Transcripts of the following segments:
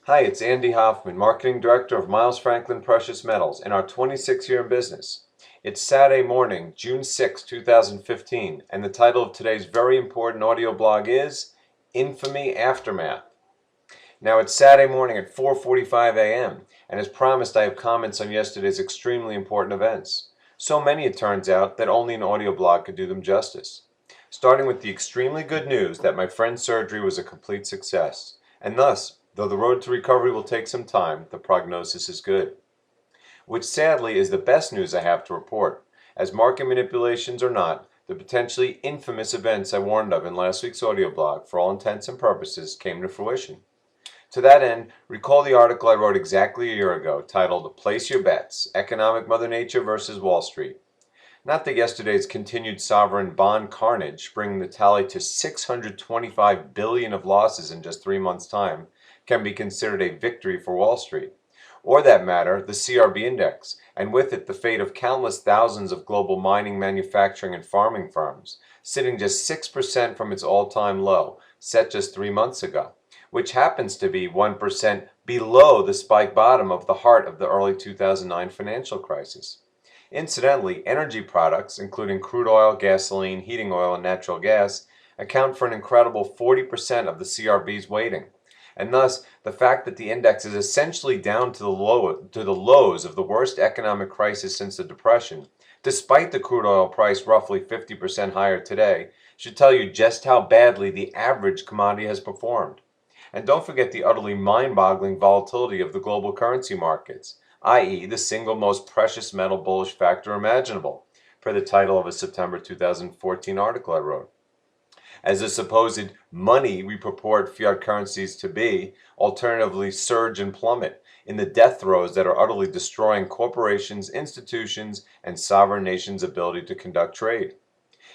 Hi, it's Andy Hoffman, Marketing Director of Miles Franklin Precious Metals in our 26th year in business. It's Saturday morning, June 6, 2015, and the title of today's very important audio blog is Infamy Aftermath. Now, it's Saturday morning at 4:45 a.m., and as promised, I have comments on yesterday's extremely important events. So many, it turns out, that only an audio blog could do them justice. Starting with the extremely good news that my friend's surgery was a complete success, and thus, though the road to recovery will take some time, the prognosis is good. Which sadly is the best news I have to report, as market manipulations or not, the potentially infamous events I warned of in last week's audio blog, for all intents and purposes, came to fruition. To that end, recall the article I wrote exactly a year ago titled Place Your Bets, Economic Mother Nature versus Wall Street. Not that yesterday's continued sovereign bond carnage, bringing the tally to $625 billion of losses in just 3 months' time, can be considered a victory for Wall Street. Or that matter, the CRB index, and with it the fate of countless thousands of global mining, manufacturing, and farming firms, sitting just 6% from its all-time low, set just 3 months ago, which happens to be 1% below the spike bottom of the heart of the early 2009 financial crisis. Incidentally, energy products, including crude oil, gasoline, heating oil, and natural gas, account for an incredible 40% of the CRB's weighting. And thus, the fact that the index is essentially down to the lows of the worst economic crisis since the Depression, despite the crude oil price roughly 50% higher today, should tell you just how badly the average commodity has performed. And don't forget the utterly mind-boggling volatility of the global currency markets, i.e. the single most precious metal bullish factor imaginable, per the title of a September 2014 article I wrote. As the supposed money we purport fiat currencies to be, alternatively surge and plummet in the death throes that are utterly destroying corporations, institutions, and sovereign nations' ability to conduct trade.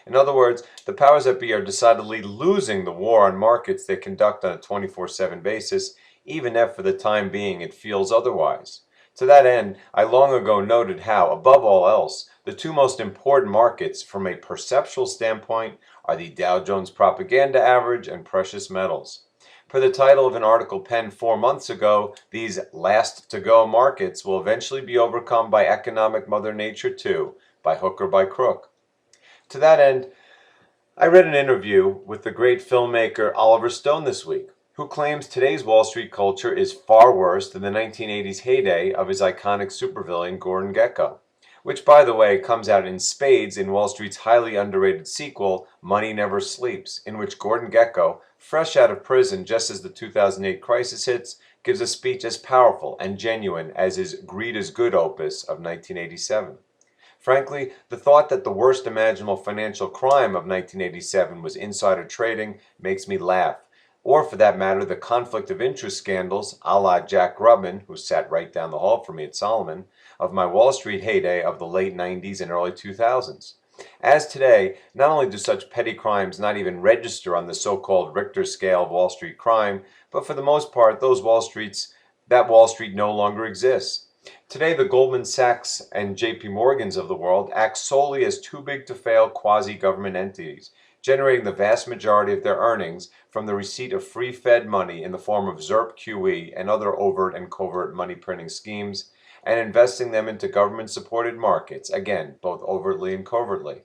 In other words, the powers that be are decidedly losing the war on markets they conduct on a 24/7 basis, even if for the time being it feels otherwise. To that end, I long ago noted how, above all else, the two most important markets from a perceptual standpoint are the Dow Jones Propaganda Average and precious metals. Per the title of an article penned 4 months ago, these last-to-go markets will eventually be overcome by economic Mother Nature too, by hook or by crook. To that end, I read an interview with the great filmmaker Oliver Stone this week, who claims today's Wall Street culture is far worse than the 1980s heyday of his iconic supervillain Gordon Gekko, which, by the way, comes out in spades in Wall Street's highly underrated sequel, Money Never Sleeps, in which Gordon Gekko, fresh out of prison just as the 2008 crisis hits, gives a speech as powerful and genuine as his Greed is Good opus of 1987. Frankly, the thought that the worst imaginable financial crime of 1987 was insider trading makes me laugh, or for that matter, the conflict of interest scandals, a la Jack Grubman, who sat right down the hall from me at Solomon, of my Wall Street heyday of the late 90s and early 2000s. As today, not only do such petty crimes not even register on the so-called Richter scale of Wall Street crime, but for the most part, that Wall Street no longer exists. Today, the Goldman Sachs and JP Morgans of the world act solely as too big to fail quasi-government entities, generating the vast majority of their earnings from the receipt of free Fed money in the form of ZIRP QE and other overt and covert money printing schemes, and investing them into government-supported markets, again, both overtly and covertly.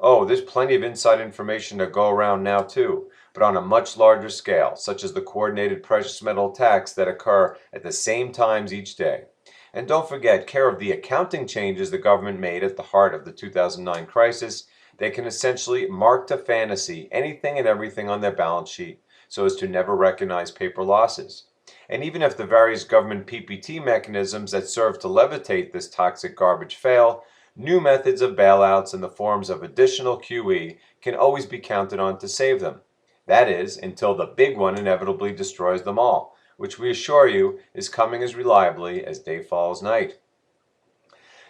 Oh, there's plenty of inside information to go around now too, but on a much larger scale, such as the coordinated precious metal attacks that occur at the same times each day. And don't forget, care of the accounting changes the government made at the heart of the 2009 crisis. They can essentially mark to fantasy anything and everything on their balance sheet so as to never recognize paper losses. And even if the various government PPT mechanisms that serve to levitate this toxic garbage fail, new methods of bailouts in the forms of additional QE can always be counted on to save them. That is, until the big one inevitably destroys them all, which we assure you is coming as reliably as day follows night.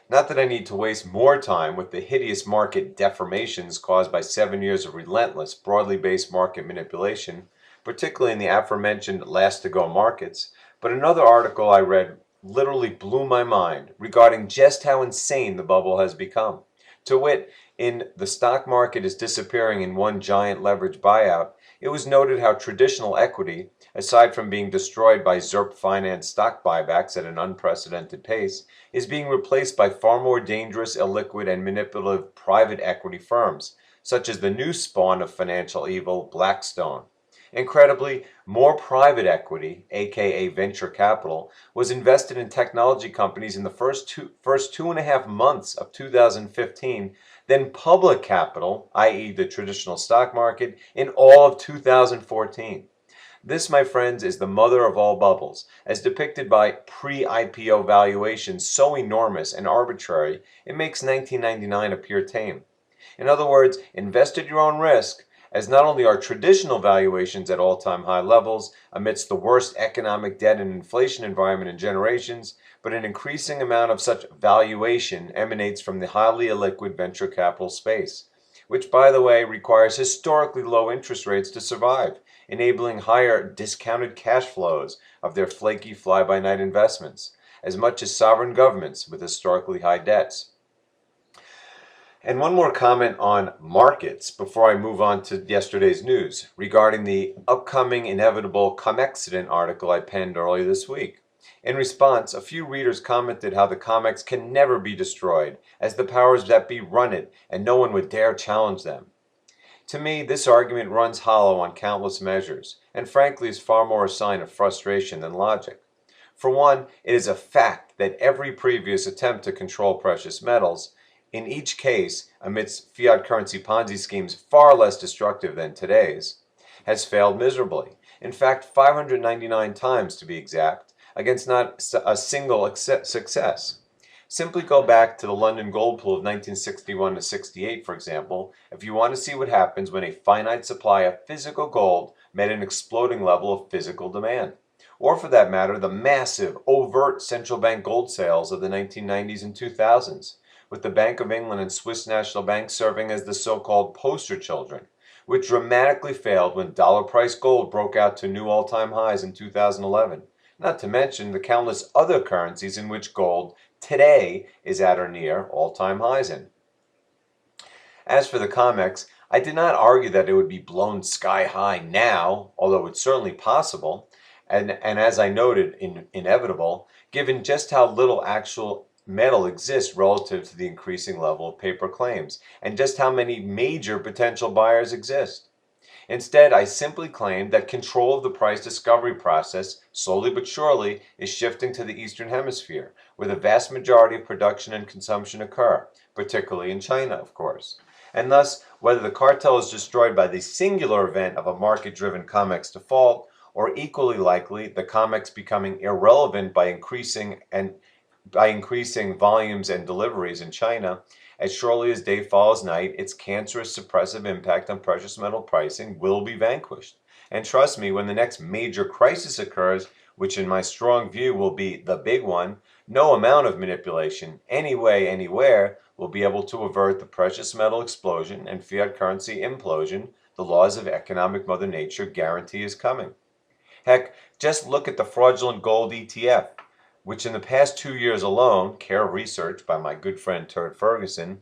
Not that I need to waste more time with the hideous market deformations caused by 7 years of relentless, broadly based market manipulation, particularly in the aforementioned last-to-go markets, but another article I read literally blew my mind regarding just how insane the bubble has become. To wit, in The Stock Market is Disappearing in One Giant Leverage Buyout, it was noted how traditional equity, aside from being destroyed by ZERP-financed stock buybacks at an unprecedented pace, is being replaced by far more dangerous, illiquid, and manipulative private equity firms, such as the new spawn of financial evil, Blackstone. Incredibly, more private equity, aka venture capital, was invested in technology companies in the first 2.5 months of 2015 than public capital, i.e. the traditional stock market, in all of 2014. This, my friends, is the mother of all bubbles, as depicted by pre-IPO valuations so enormous and arbitrary it makes 1999 appear tame. In other words, invest at your own risk, as not only are traditional valuations at all-time high levels amidst the worst economic debt and inflation environment in generations, but an increasing amount of such valuation emanates from the highly illiquid venture capital space, which, by the way, requires historically low interest rates to survive, enabling higher discounted cash flows of their flaky fly-by-night investments, as much as sovereign governments with historically high debts. And one more comment on markets before I move on to yesterday's news regarding the upcoming inevitable Comexident article I penned earlier this week. In response, a few readers commented how the Comex can never be destroyed, as the powers that be run it, and no one would dare challenge them. To me, this argument runs hollow on countless measures, and frankly is far more a sign of frustration than logic. For one, it is a fact that every previous attempt to control precious metals, in each case amidst fiat currency Ponzi schemes far less destructive than today's, has failed miserably. In fact, 599 times to be exact, against not a single success. Simply go back to the London gold pool of 1961 to 68, for example, if you want to see what happens when a finite supply of physical gold met an exploding level of physical demand. Or for that matter, the massive, overt central bank gold sales of the 1990s and 2000s, with the Bank of England and Swiss National Bank serving as the so-called poster children, which dramatically failed when dollar-priced gold broke out to new all-time highs in 2011, not to mention the countless other currencies in which gold today is at or near all-time highs in. As for the COMEX, I did not argue that it would be blown sky high now, although it's certainly possible, and as I noted, inevitable, given just how little actual metal exists relative to the increasing level of paper claims, and just how many major potential buyers exist. Instead, I simply claimed that control of the price discovery process, slowly but surely, is shifting to the Eastern Hemisphere, where the vast majority of production and consumption occur, particularly in China, of course. And thus, whether the cartel is destroyed by the singular event of a market-driven COMEX default, or equally likely, the COMEX becoming irrelevant by increasing volumes and deliveries in China, as surely as day follows night, its cancerous suppressive impact on precious metal pricing will be vanquished. And trust me, when the next major crisis occurs, which in my strong view will be the big one, no amount of manipulation, any way, anywhere, will be able to avert the precious metal explosion and fiat currency implosion the laws of economic Mother Nature guarantee is coming. Heck, just look at the fraudulent gold ETF, which in the past 2 years alone, care of research by my good friend Turd Ferguson,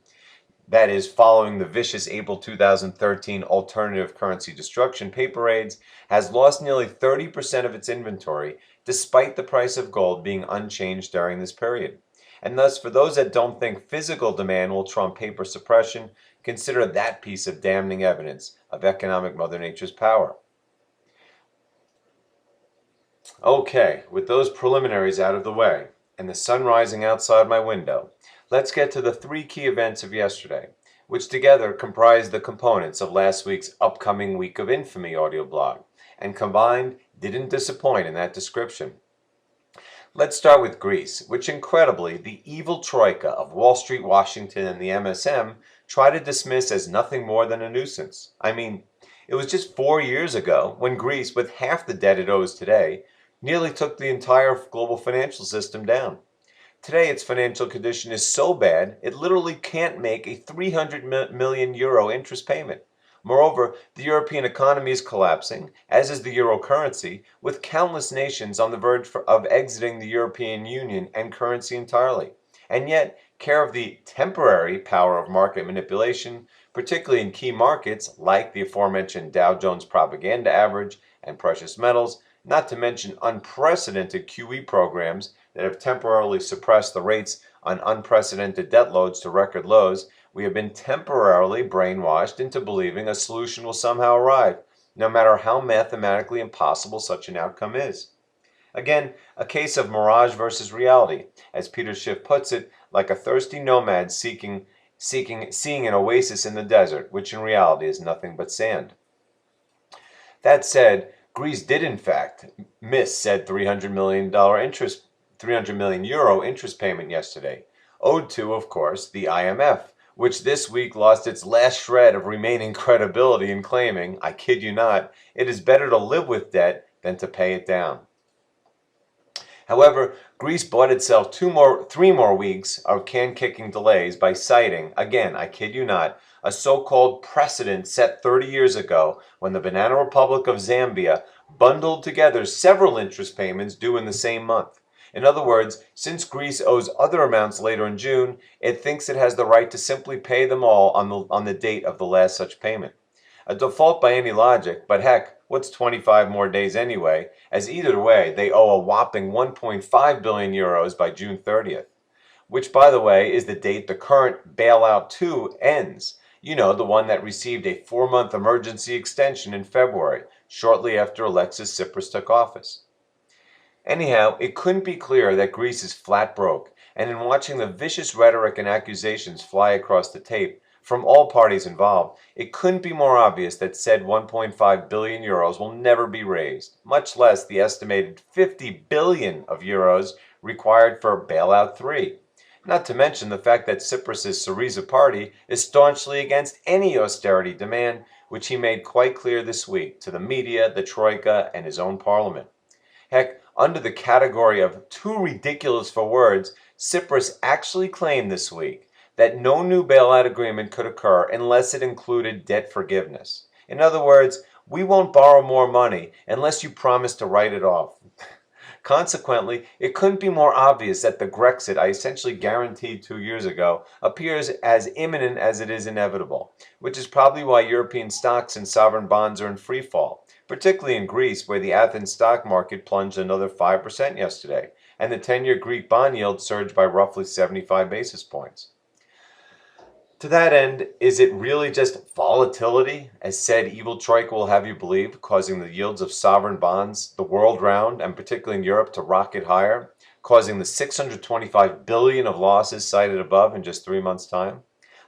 that is, following the vicious April 2013 alternative currency destruction paper raids, has lost nearly 30% of its inventory, despite the price of gold being unchanged during this period. And thus, for those that don't think physical demand will trump paper suppression, consider that piece of damning evidence of economic Mother Nature's power. Okay, with those preliminaries out of the way, and the sun rising outside my window, let's get to the 3 key events of yesterday, which together comprise the components of last week's upcoming Week of Infamy audioblog, and combined didn't disappoint in that description. Let's start with Greece, which incredibly, the evil troika of Wall Street, Washington, and the MSM try to dismiss as nothing more than a nuisance. I mean, it was just 4 years ago when Greece, with half the debt it owes today, nearly took the entire global financial system down. Today, its financial condition is so bad, it literally can't make a 300 million euro interest payment. Moreover, the European economy is collapsing, as is the euro currency, with countless nations on the verge of exiting the European Union and currency entirely. And yet, care of the temporary power of market manipulation, particularly in key markets like the aforementioned Dow Jones Propaganda Average and precious metals, not to mention unprecedented QE programs that have temporarily suppressed the rates on unprecedented debt loads to record lows, we have been temporarily brainwashed into believing a solution will somehow arrive, no matter how mathematically impossible such an outcome is. Again, a case of mirage versus reality, as Peter Schiff puts it, like a thirsty nomad seeing an oasis in the desert, which in reality is nothing but sand. That said, Greece did in fact miss said €300 million interest payment yesterday, owed to, of course, the IMF, which this week lost its last shred of remaining credibility in claiming, I kid you not, it is better to live with debt than to pay it down. However, Greece bought itself 3 more weeks of can-kicking delays by citing, again, I kid you not, a so-called precedent set 30 years ago when the Banana Republic of Zambia bundled together several interest payments due in the same month. In other words, since Greece owes other amounts later in June, it thinks it has the right to simply pay them all on the date of the last such payment. A default by any logic, but heck, what's 25 more days anyway, as either way they owe a whopping €1.5 billion by June 30th, which by the way is the date the current bailout 2 ends. You know, the one that received a 4-month emergency extension in February, shortly after Alexis Tsipras took office. Anyhow, it couldn't be clearer that Greece is flat broke, and in watching the vicious rhetoric and accusations fly across the tape, from all parties involved, it couldn't be more obvious that said €1.5 billion will never be raised, much less the estimated €50 billion required for bailout 3. Not to mention the fact that Tsipras' Syriza party is staunchly against any austerity demand, which he made quite clear this week to the media, the Troika, and his own parliament. Heck, under the category of too ridiculous for words, Tsipras actually claimed this week that no new bailout agreement could occur unless it included debt forgiveness. In other words, we won't borrow more money unless you promise to write it off. Consequently, it couldn't be more obvious that the Grexit I essentially guaranteed 2 years ago appears as imminent as it is inevitable, which is probably why European stocks and sovereign bonds are in free fall, particularly in Greece, where the Athens stock market plunged another 5% yesterday, and the 10-year Greek bond yield surged by roughly 75 basis points. To that end, is it really just volatility, as said evil troika will have you believe, causing the yields of sovereign bonds the world round, and particularly in Europe, to rocket higher, causing the $625 billion of losses cited above in just 3 months' time?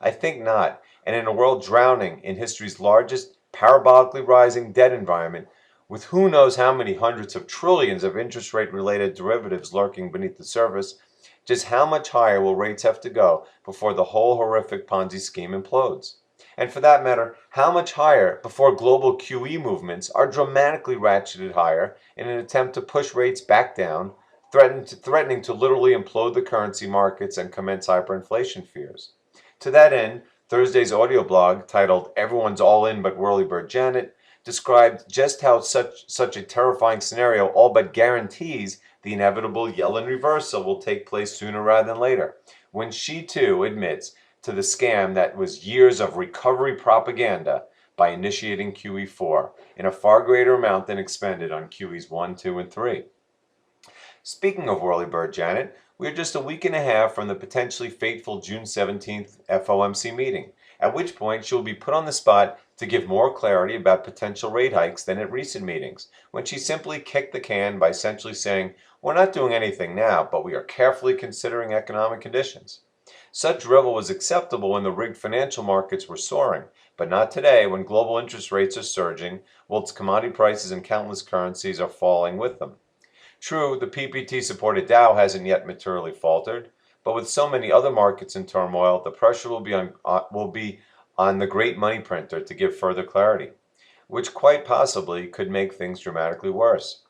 I think not, and in a world drowning in history's largest parabolically rising debt environment, with who knows how many hundreds of trillions of interest rate-related derivatives lurking beneath the surface, just how much higher will rates have to go before the whole horrific Ponzi scheme implodes? And for that matter, how much higher before global QE movements are dramatically ratcheted higher in an attempt to push rates back down, threatening to literally implode the currency markets and commence hyperinflation fears? To that end, Thursday's audioblog, titled Everyone's All In But Whirlybird Janet, described just how such a terrifying scenario all but guarantees the inevitable Yellen reversal will take place sooner rather than later, when she too admits to the scam that was years of recovery propaganda by initiating QE4 in a far greater amount than expended on QEs 1, 2, and 3. Speaking of Whirlybird Janet, we are just a week and a half from the potentially fateful June 17th FOMC meeting, at which point she will be put on the spot to give more clarity about potential rate hikes than at recent meetings, when she simply kicked the can by essentially saying, "We're not doing anything now, but we are carefully considering economic conditions." Such drivel was acceptable when the rigged financial markets were soaring, but not today when global interest rates are surging, whilst commodity prices and countless currencies are falling with them. True, the PPT-supported Dow hasn't yet materially faltered, but with so many other markets in turmoil, the pressure will be on the great money printer to give further clarity, which quite possibly could make things dramatically worse.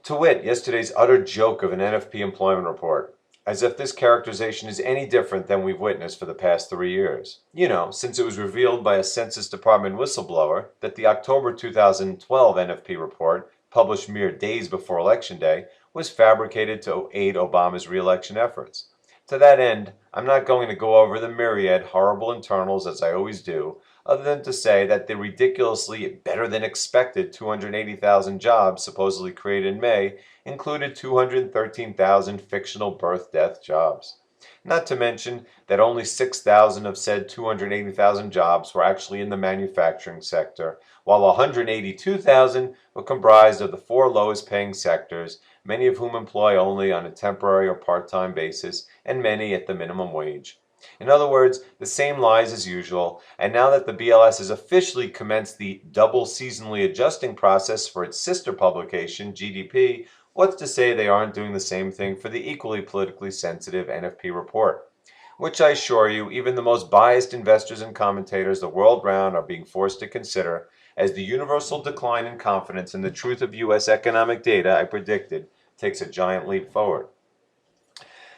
To wit, yesterday's utter joke of an NFP employment report, as if this characterization is any different than we've witnessed for the past 3 years. You know, since it was revealed by a Census Department whistleblower that the October 2012 NFP report, published mere days before Election Day, was fabricated to aid Obama's re-election efforts. To that end, I'm not going to go over the myriad horrible internals as I always do other than to say that the ridiculously better than expected 280,000 jobs supposedly created in May included 213,000 fictional birth-death jobs. Not to mention that only 6,000 of said 280,000 jobs were actually in the manufacturing sector, while 182,000 were comprised of the four lowest paying sectors, many of whom employ only on a temporary or part-time basis, and many at the minimum wage. In other words, the same lies as usual, and now that the BLS has officially commenced the double seasonally adjusting process for its sister publication, GDP, what's to say they aren't doing the same thing for the equally politically sensitive NFP report? Which I assure you, even the most biased investors and commentators the world round are being forced to consider as the universal decline in confidence in the truth of U.S. economic data I predicted takes a giant leap forward.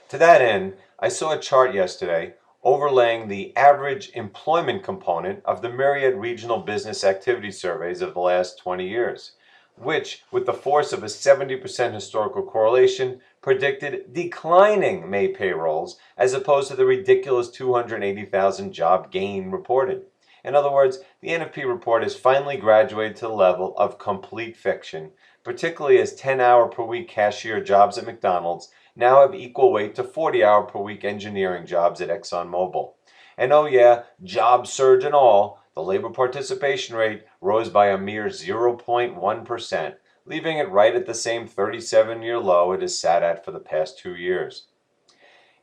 To that end, I saw a chart yesterday overlaying the average employment component of the myriad regional business activity surveys of the last 20 years, which, with the force of a 70% historical correlation, predicted declining May payrolls as opposed to the ridiculous 280,000 job gain reported. In other words, the NFP report has finally graduated to the level of complete fiction, particularly as 10-hour per week cashier jobs at McDonald's now have equal weight to 40-hour per week engineering jobs at ExxonMobil. And oh yeah, job surge and all, the labor participation rate rose by a mere 0.1%, leaving it right at the same 37-year low it has sat at for the past 2 years.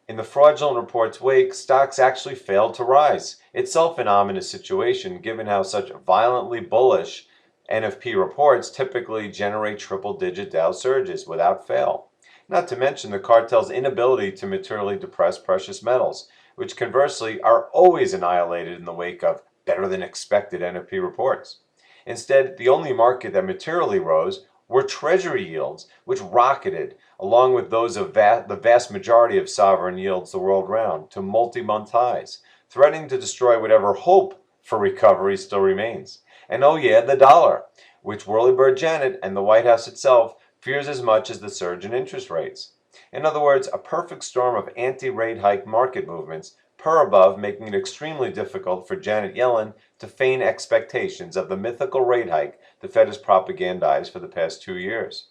In the fraudulent report's wake, stocks actually failed to rise, itself an ominous situation given how such violently bullish NFP reports typically generate triple-digit Dow surges without fail. Not to mention the cartel's inability to materially depress precious metals, which conversely are always annihilated in the wake of better than expected NFP reports. Instead, the only market that materially rose were treasury yields, which rocketed, along with those of the vast majority of sovereign yields the world round, to multi-month highs, threatening to destroy whatever hope for recovery still remains. And oh yeah, the dollar, which Whirlybird Janet and the White House itself fears as much as the surge in interest rates. In other words, a perfect storm of anti-rate hike market movements, per above, making it extremely difficult for Janet Yellen to feign expectations of the mythical rate hike the Fed has propagandized for the past 2 years.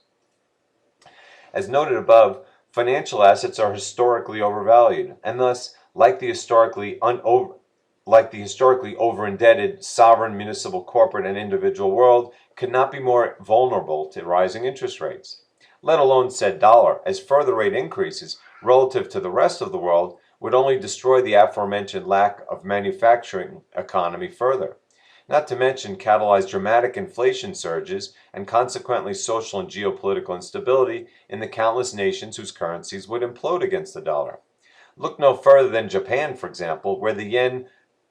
As noted above, financial assets are historically overvalued, and thus, like the historically over-indebted sovereign, municipal, corporate, and individual world, could not be more vulnerable to rising interest rates. Let alone said dollar, as further rate increases relative to the rest of the world would only destroy the aforementioned lack of manufacturing economy further. Not to mention catalyze dramatic inflation surges and consequently social and geopolitical instability in the countless nations whose currencies would implode against the dollar. Look no further than Japan, for example, where the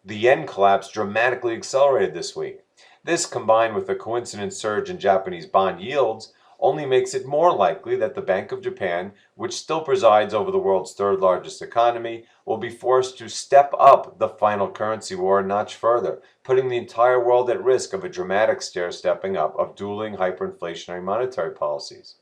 yen collapse dramatically accelerated this week. This, combined with the coincident surge in Japanese bond yields, only makes it more likely that the Bank of Japan, which still presides over the world's third largest economy, will be forced to step up the final currency war a notch further, putting the entire world at risk of a dramatic stair-stepping up of dueling hyperinflationary monetary policies.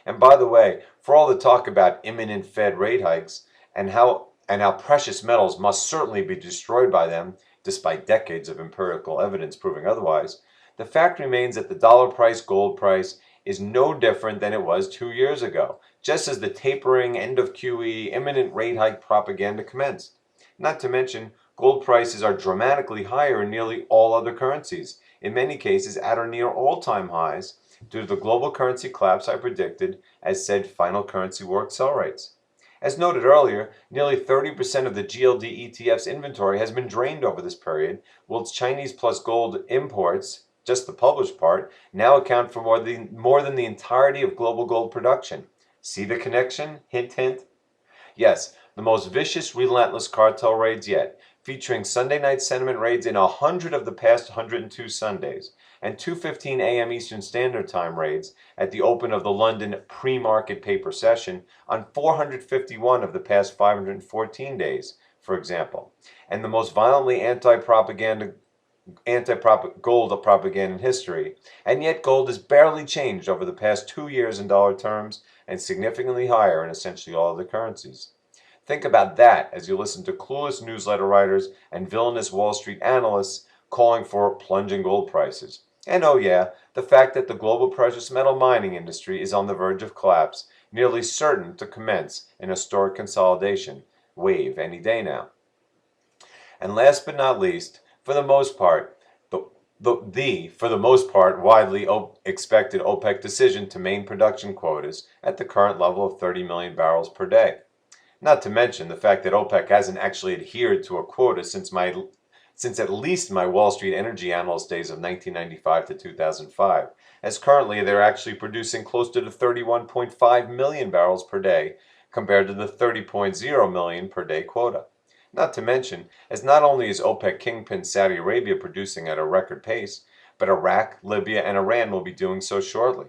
And by the way, for all the talk about imminent Fed rate hikes and how precious metals must certainly be destroyed by them, despite decades of empirical evidence proving otherwise, the fact remains that the dollar price, gold price, is no different than it was 2 years ago, just as the tapering end of QE imminent rate hike propaganda commenced. Not to mention, gold prices are dramatically higher in nearly all other currencies, in many cases at or near all-time highs, due to the global currency collapse I predicted as said final currency war accelerates. As noted earlier, nearly 30% of the GLD ETF's inventory has been drained over this period, whilst Chinese plus gold imports, just the published part, now account for more than the entirety of global gold production. See the connection? Hint, hint. Yes, the most vicious, relentless cartel raids yet, featuring Sunday night sentiment raids in 100 of the past 102 Sundays, and 2:15 a.m. Eastern Standard Time raids at the open of the London pre-market paper session on 451 of the past 514 days, for example, and the most violently anti-gold propaganda in history, and yet gold has barely changed over the past 2 years in dollar terms and significantly higher in essentially all other currencies. Think about that as you listen to clueless newsletter writers and villainous Wall Street analysts calling for plunging gold prices. And oh yeah, the fact that the global precious metal mining industry is on the verge of collapse, nearly certain to commence an historic consolidation wave any day now. And last but not least, for the most part, for the most part, widely expected OPEC decision to maintain production quotas at the current level of 30 million barrels per day. Not to mention the fact that OPEC hasn't actually adhered to a quota since at least my Wall Street energy analyst days of 1995 to 2005, as currently they're actually producing close to the 31.5 million barrels per day compared to the 30.0 million per day quota. Not to mention, as not only is OPEC kingpin Saudi Arabia producing at a record pace, but Iraq, Libya, and Iran will be doing so shortly.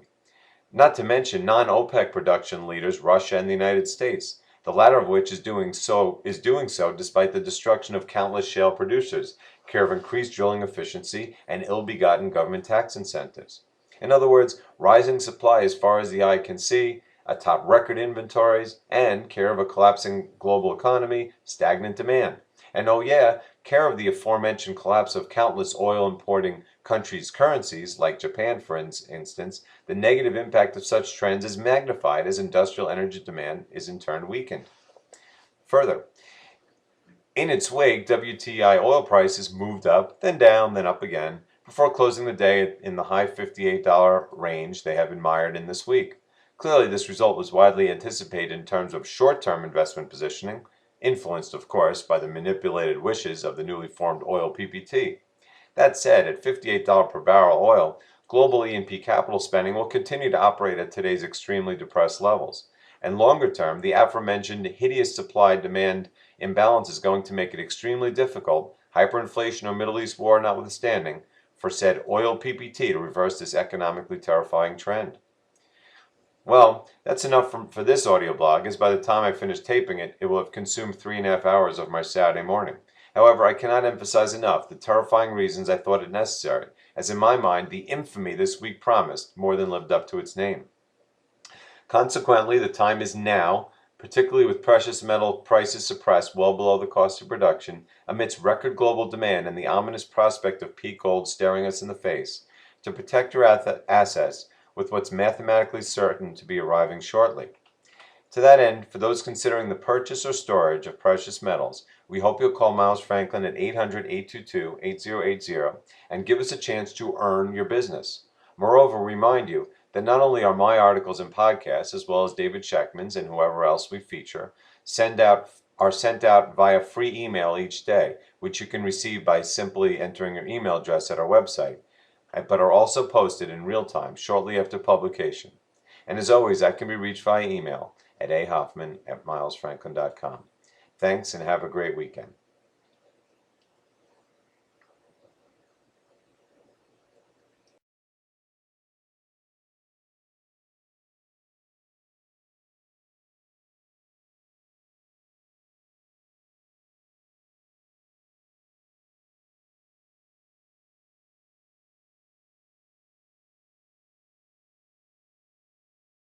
Not to mention non-OPEC production leaders Russia and the United States, the latter of which is doing so despite the destruction of countless shale producers, care of increased drilling efficiency and ill-begotten government tax incentives. In other words, rising supply as far as the eye can see, atop record inventories, and care of a collapsing global economy, stagnant demand. And oh yeah, care of the aforementioned collapse of countless oil importing countries' currencies, like Japan for instance, the negative impact of such trends is magnified as industrial energy demand is in turn weakened. Further, in its wake, WTI oil prices moved up, then down, then up again, before closing the day in the high $58 range they have been mired in this week. Clearly, this result was widely anticipated in terms of short-term investment positioning, influenced, of course, by the manipulated wishes of the newly formed oil PPT. That said, at $58 per barrel oil, global E&P capital spending will continue to operate at today's extremely depressed levels. And longer term, the aforementioned hideous supply-demand imbalance is going to make it extremely difficult, hyperinflation or Middle East war notwithstanding, for said oil PPT to reverse this economically terrifying trend. Well, that's enough for this audio blog, as by the time I finish taping it, it will have consumed 3.5 hours of my Saturday morning. However, I cannot emphasize enough the terrifying reasons I thought it necessary, as in my mind, the infamy this week promised more than lived up to its name. Consequently, the time is now, particularly with precious metal prices suppressed well below the cost of production, amidst record global demand and the ominous prospect of peak gold staring us in the face, to protect your assets with what's mathematically certain to be arriving shortly. To that end, for those considering the purchase or storage of precious metals, we hope you'll call Miles Franklin at 800-822-8080 and give us a chance to earn your business. Moreover, remind you that not only are my articles and podcasts, as well as David Scheckman's and whoever else we feature, sent out via free email each day, which you can receive by simply entering your email address at our website, but are also posted in real time shortly after publication. And as always, I can be reached via email at ahoffman@milesfranklin.com. Thanks and have a great weekend.